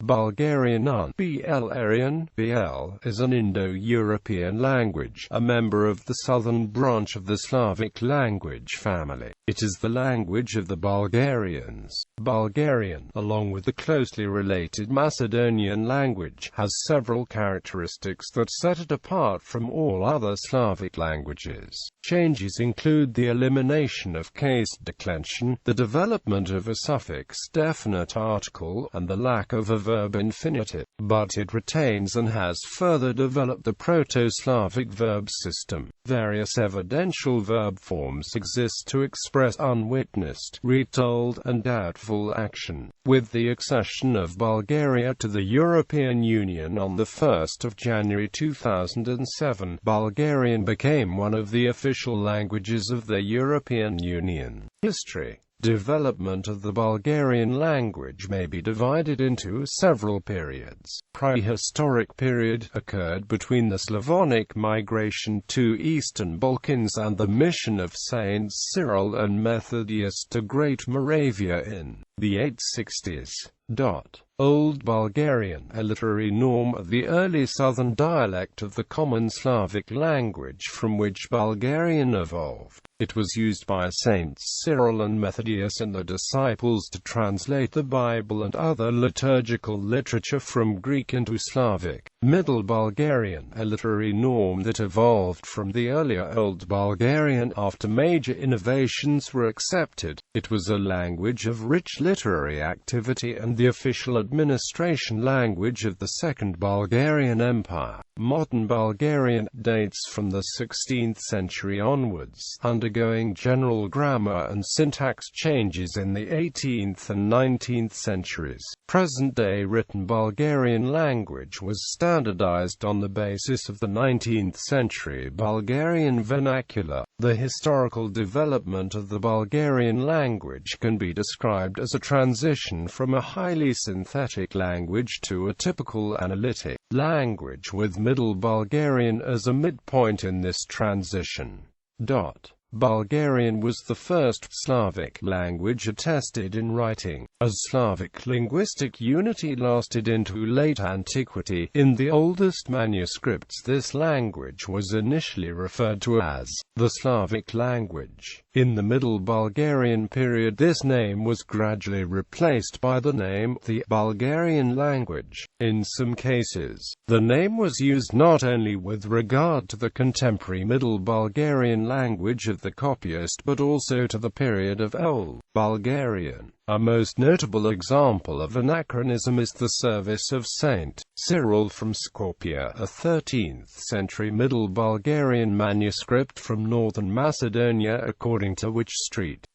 Bulgarian bʌlഃɡɛəriən (BL) is an Indo-European language, a member of the southern branch of the Slavic language family. It is the language of the Bulgarians. Bulgarian, along with the closely related Macedonian language, has several characteristics that set it apart from all other Slavic languages. Changes include the elimination of case declension, the development of a suffixed definite article, and the lack of a verb infinitive. But it retains and has further developed the Proto-Slavic verb system. Various evidential verb forms exist to express unwitnessed, retold, and doubtful action. With the accession of Bulgaria to the European Union on the 1st of January 2007, Bulgarian became one of the official languages of the European Union. History. Development of the Bulgarian language may be divided into several periods. Prehistoric period occurred between the Slavonic migration to Eastern Balkans and the mission of Saints Cyril and Methodius to Great Moravia in the 860s. Old Bulgarian, a literary norm of the early southern dialect of the common Slavic language from which Bulgarian evolved. It was used by Saints Cyril and Methodius and the disciples to translate the Bible and other liturgical literature from Greek into Slavic. Middle Bulgarian, a literary norm that evolved from the earlier Old Bulgarian after major innovations were accepted. It was a language of rich literary activity and the official administration language of the Second Bulgarian Empire. Modern Bulgarian dates from the 16th century onwards, undergoing general grammar and syntax changes in the 18th and 19th centuries. Present-day written Bulgarian language was standardized on the basis of the 19th century Bulgarian vernacular. The historical development of the Bulgarian language can be described as a transition from a highly synthetic language to a typical analytic language, with Middle Bulgarian as a midpoint in this transition. Bulgarian was the first Slavic language attested in writing. As Slavic linguistic unity lasted into late antiquity, in the oldest manuscripts this language was initially referred to as the Slavic language. In the Middle Bulgarian period, this name was gradually replaced by the name the Bulgarian language. In some cases, the name was used not only with regard to the contemporary Middle Bulgarian language of the copyist but also to the period of Old Bulgarian. A most notable example of anachronism is the service of Saint Cyril from Skopje, a 13th-century Middle Bulgarian manuscript from northern Macedonia, according to which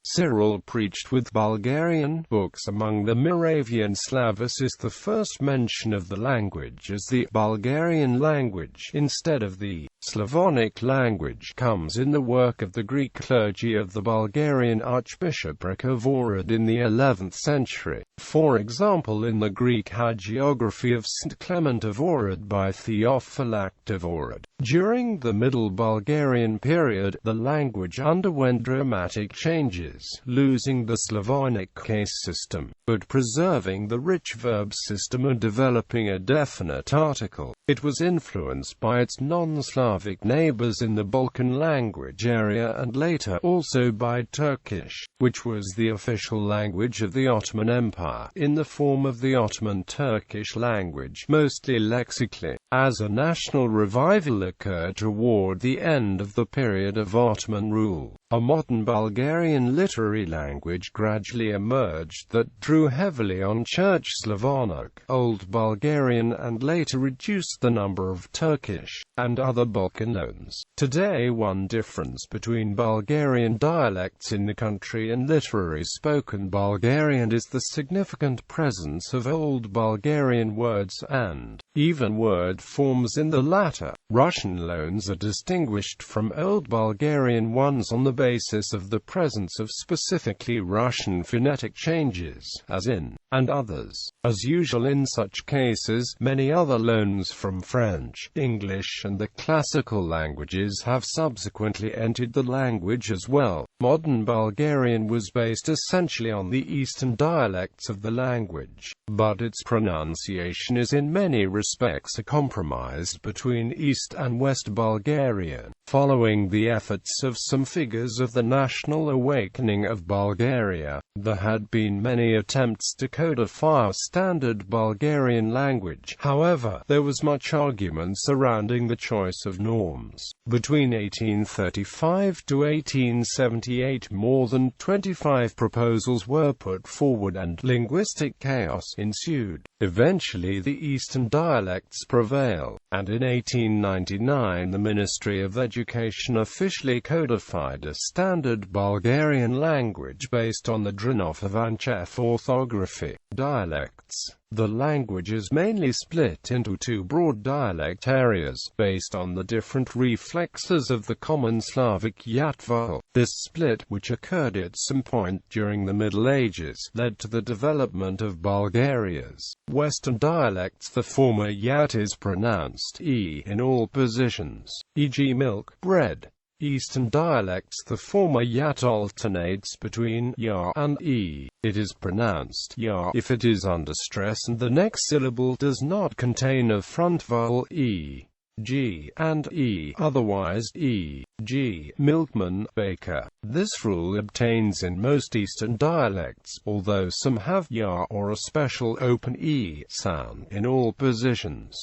Cyril preached with Bulgarian books among the Moravian Slavs. Is the first mention of the language as the Bulgarian language, instead of the Slavonic language, comes in the work of the Greek clergy of the Bulgarian Archbishopric of Ohrid in the 11th century. For example, in the Greek hagiography of St. Clement of Ohrid by Theophylact of Ohrid. During the Middle Bulgarian period, the language underwent dramatic changes, losing the Slavonic case system, but preserving the rich verb system and developing a definite article. It was influenced by its non-Slavic neighbors in the Balkan language area and later also by Turkish, which was the official language of the Ottoman Empire, in the form of the Ottoman Turkish language, mostly lexically. As a national revival occurred toward the end of the period of Ottoman rule, a modern Bulgarian literary language gradually emerged that drew heavily on Church Slavonic, Old Bulgarian, and later reduced the number of Turkish and other Balkan loans. Today, one difference between Bulgarian dialects in the country and literary spoken Bulgarian is the significant presence of Old Bulgarian words and even word forms in the latter. Russian loans are distinguished from Old Bulgarian ones on the basis of the presence of specifically Russian phonetic changes, as in and others. As usual in such cases, many other loans from French, English and the classical languages have subsequently entered the language as well. Modern Bulgarian was based essentially on the Eastern dialects of the language, but its pronunciation is in many respects a compromise between East and West Bulgarian. Following the efforts of some figures of the national awakening of Bulgaria, there had been many attempts to codify a standard Bulgarian language. However, there was much argument surrounding the choice of norms. Between 1835 to 1878, more than 25 proposals were put forward and linguistic chaos ensued. Eventually the Eastern dialects prevailed, and in 1899 the Ministry of Education officially codified a standard Bulgarian language based on the Dranov-Ivanchev orthography. Dialects. The language is mainly split into two broad dialect areas, based on the different reflexes of the common Slavic yat-vowel. This split, which occurred at some point during the Middle Ages, led to the development of Bulgaria's Western dialects. The former yat is pronounced e in all positions, e.g. milk, bread. Eastern dialects, the former yat alternates between ya and e. It is pronounced ya if it is under stress and the next syllable does not contain a front vowel e, g, and e, otherwise e, g, milkman, baker. This rule obtains in most Eastern dialects, although some have ya or a special open e sound in all positions.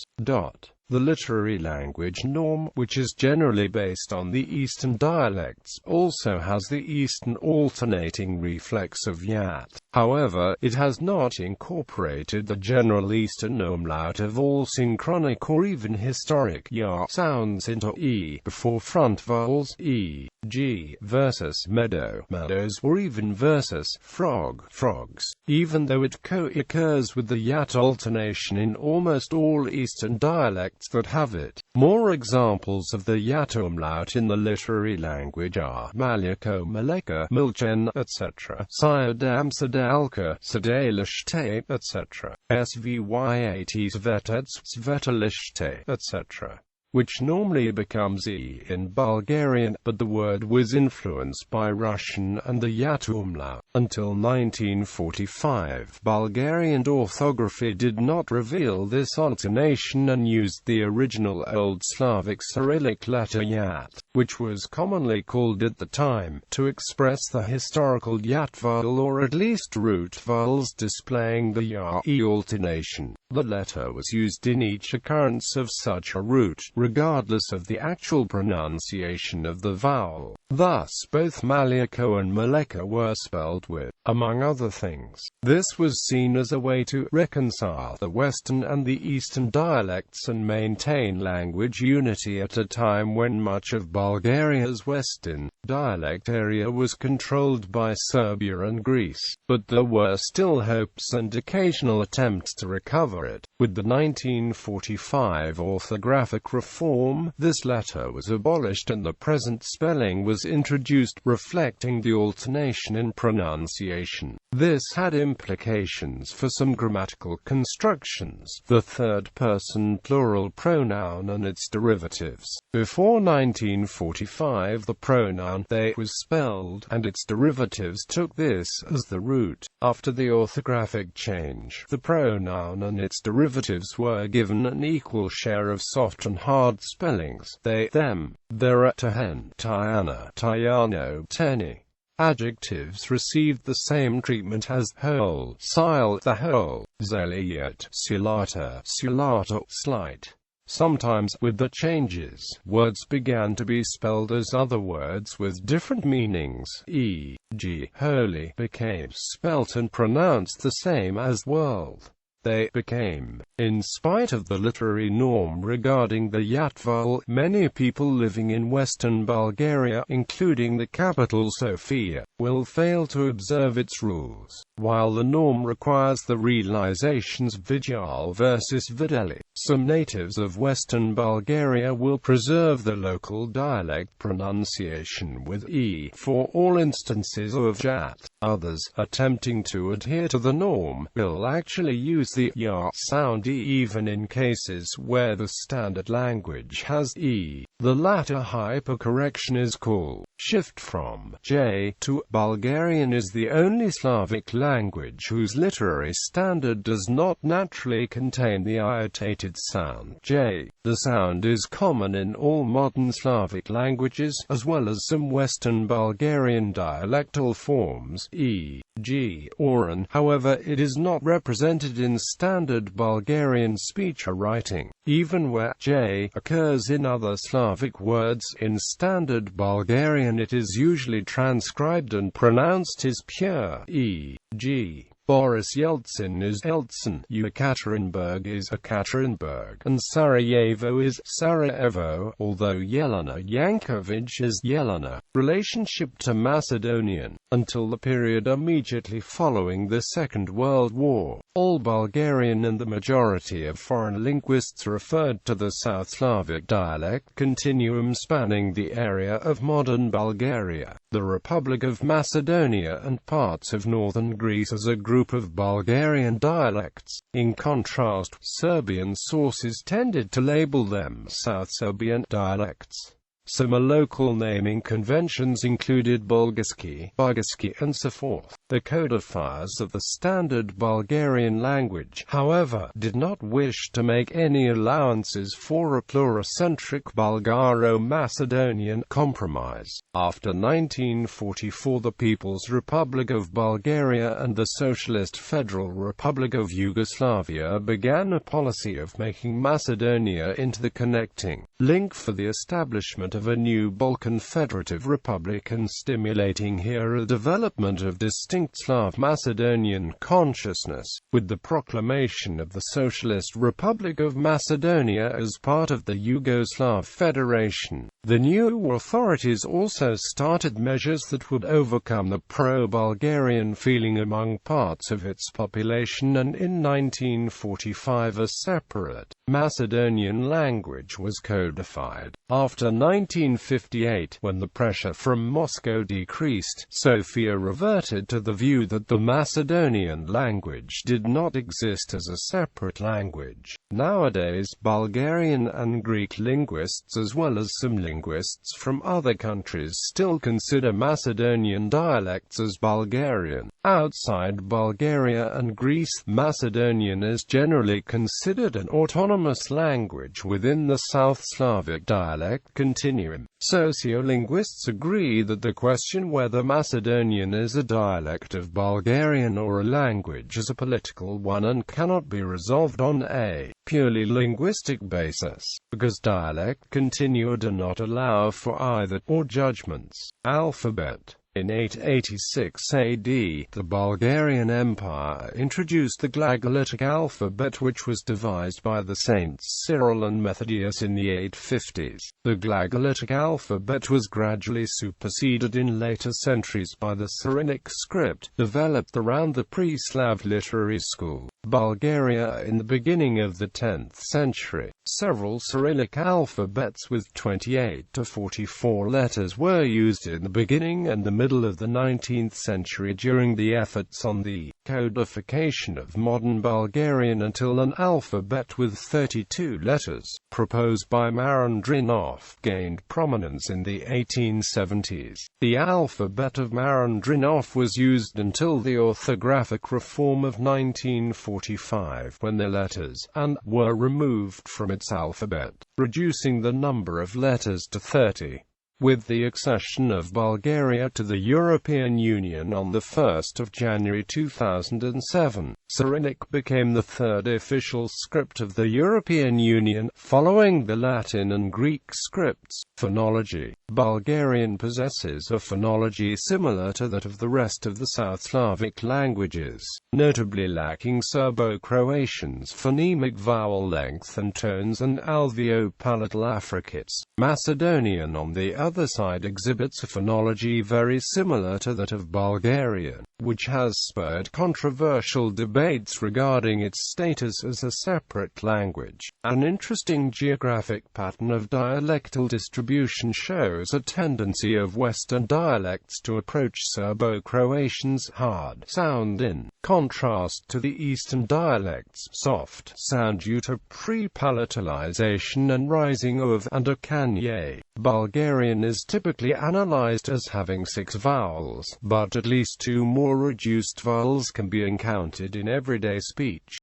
The literary language norm, which is generally based on the Eastern dialects, also has the Eastern alternating reflex of yat. However, it has not incorporated the general Eastern umlaut of all synchronic or even historic ya sounds into e before front vowels e, g, versus meadow, meadows, or even versus frog, frogs, even though it co-occurs with the yat alternation in almost all Eastern dialects that have it. More examples of the yat umlaut in the literary language are Malyako, Maleka, Milchen, etc., Siadam, Sadalka, Sadalishte, etc., Svyat, Svetets, Svetalishte, etc., which normally becomes e in Bulgarian, but the word was influenced by Russian and the yat umlaut. Until 1945, Bulgarian orthography did not reveal this alternation and used the original Old Slavic Cyrillic letter yat, which was commonly called at the time, to express the historical yat vowel or at least root vowels displaying the ya-e alternation. The letter was used in each occurrence of such a root, regardless of the actual pronunciation of the vowel. Thus, both Malyako and Maleka were spelled with, among other things. This was seen as a way to reconcile the Western and the Eastern dialects and maintain language unity at a time when much of Bulgaria's Western dialect area was controlled by Serbia and Greece. But there were still hopes and occasional attempts to recover it. With the 1945 orthographic reform, this letter was abolished and the present spelling was introduced, reflecting the alternation in pronunciation. This had implications for some grammatical constructions, the third-person plural pronoun and its derivatives. Before 1945, the pronoun they was spelled, and its derivatives took this as the root. After the orthographic change, the pronoun and its derivatives were given an equal share of soft and hard spellings, they, them, their, tahen, Tiana, Tiano, Teni. Adjectives received the same treatment as whole, sile, the whole, zeliyat, silata, silata, slight. Sometimes, with the changes, words began to be spelled as other words with different meanings, e.g., holy became spelt and pronounced the same as world. They became. In spite of the literary norm regarding the yat vowel, many people living in Western Bulgaria, including the capital Sofia, will fail to observe its rules. While the norm requires the realizations vidyal versus videli, Some natives of Western Bulgaria will preserve the local dialect pronunciation with e for all instances of jat. Others, attempting to adhere to the norm, will actually use the ya sound e even in cases where the standard language has e. The latter hypercorrection is called shift from j to. Bulgarian is the only Slavic language whose literary standard does not naturally contain the iotated sound j. The sound is common in all modern Slavic languages, as well as some Western Bulgarian dialectal forms, e.g. oran. However, it is not represented in standard Bulgarian speech or writing, even where j occurs in other Slavic words. In standard Bulgarian it is usually transcribed and pronounced as pure, e.g. Boris Yeltsin is Eltsin, Yekaterinburg is Ekaterinburg, and Sarajevo is Sarajevo, although Yelena Yankovic is Yelena. Relationship to Macedonian. Until the period immediately following the Second World War, all Bulgarian and the majority of foreign linguists referred to the South Slavic dialect continuum spanning the area of modern Bulgaria, the Republic of Macedonia and parts of northern Greece as a group of Bulgarian dialects. In contrast, Serbian sources tended to label them South Serbian dialects. Some local naming conventions included bʌlڳɛəriən, and so forth. The codifiers of the standard Bulgarian language, however, did not wish to make any allowances for a pluricentric Bulgaro-Macedonian compromise. After 1944, the People's Republic of Bulgaria and the Socialist Federal Republic of Yugoslavia began a policy of making Macedonia into the connecting link for the establishment of a new Balkan Federative Republic and stimulating here a development of distinct Slav Macedonian consciousness, with the proclamation of the Socialist Republic of Macedonia as part of the Yugoslav Federation. The new authorities also started measures that would overcome the pro-Bulgarian feeling among parts of its population, and in 1945 a separate Macedonian language was codified. After 1958, when the pressure from Moscow decreased, Sofia reverted to the view that the Macedonian language did not exist as a separate language. Nowadays, Bulgarian and Greek linguists as well as some linguists from other countries still consider Macedonian dialects as Bulgarian. Outside Bulgaria and Greece, Macedonian is generally considered an autonomous language within the South Slavic dialect continuum. Sociolinguists agree that the question whether Macedonian is a dialect of Bulgarian or a language is a political one and cannot be resolved on a purely linguistic basis, because dialect continua do not allow for either or judgments. Alphabet. In 886 AD, the Bulgarian Empire introduced the Glagolitic alphabet, which was devised by the saints Cyril and Methodius in the 850s. The Glagolitic alphabet was gradually superseded in later centuries by the Cyrillic script, developed around the pre-Slav literary school, Bulgaria, in the beginning of the 10th century. Several Cyrillic alphabets with 28 to 44 letters were used in the beginning and the middle of the 19th century during the efforts on the codification of modern Bulgarian until an alphabet with 32 letters, proposed by Marandrinov, gained prominence in the 1870s. The alphabet of Marandrinov was used until the orthographic reform of 1945, when the letters and were removed from its alphabet, reducing the number of letters to 30. With the accession of Bulgaria to the European Union on 1 January 2007, Cyrillic became the third official script of the European Union, following the Latin and Greek scripts. Phonology. Bulgarian possesses a phonology similar to that of the rest of the South Slavic languages, notably lacking Serbo-Croatian's phonemic vowel length and tones and alveopalatal affricates. Macedonian, on the other other side, exhibits a phonology very similar to that of Bulgarian, which has spurred controversial debates regarding its status as a separate language. An interesting geographic pattern of dialectal distribution shows a tendency of Western dialects to approach Serbo-Croatian's hard sound in contrast to the Eastern dialects' soft sound due to pre-palatalization and rising of and a kanye. Bulgarian is typically analyzed as having 6 vowels, but at least 2 more reduced vowels can be encountered in everyday speech.